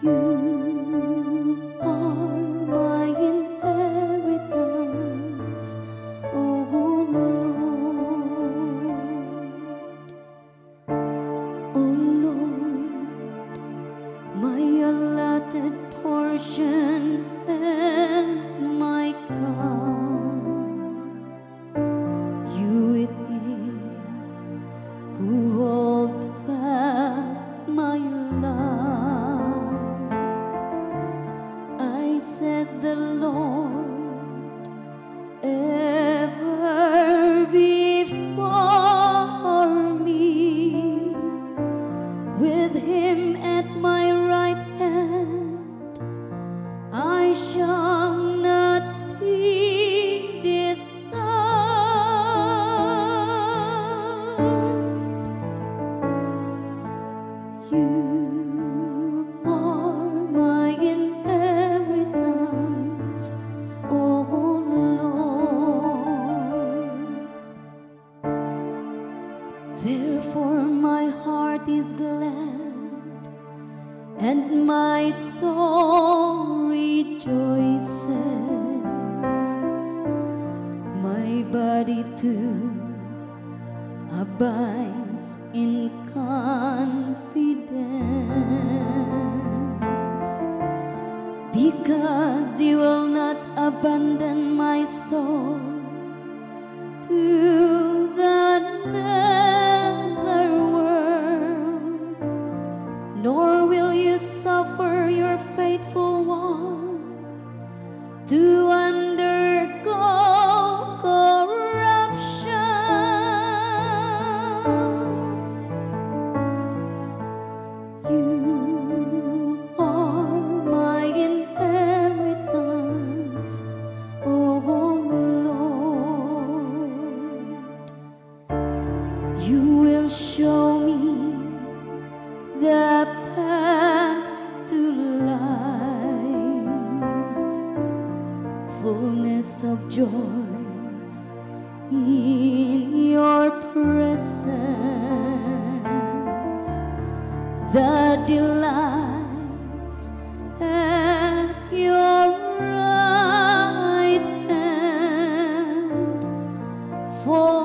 You are my inheritance, O Lord. O Lord, my allotted portion and my God, you it is who hold fast my life. I said the Lord ever before me, with him at my right hand, I shall not be disturbed. You are my inheritance, O Lord. Therefore my heart is glad, and my soul rejoices. My body too abides in confidence, because you will not abandon my soul to the nether world, nor will you suffer your faithful one to undergo corruption. You are my inheritance, O Lord. You will show me the path to life, fullness of joys in your presence, the delights at your right hand. For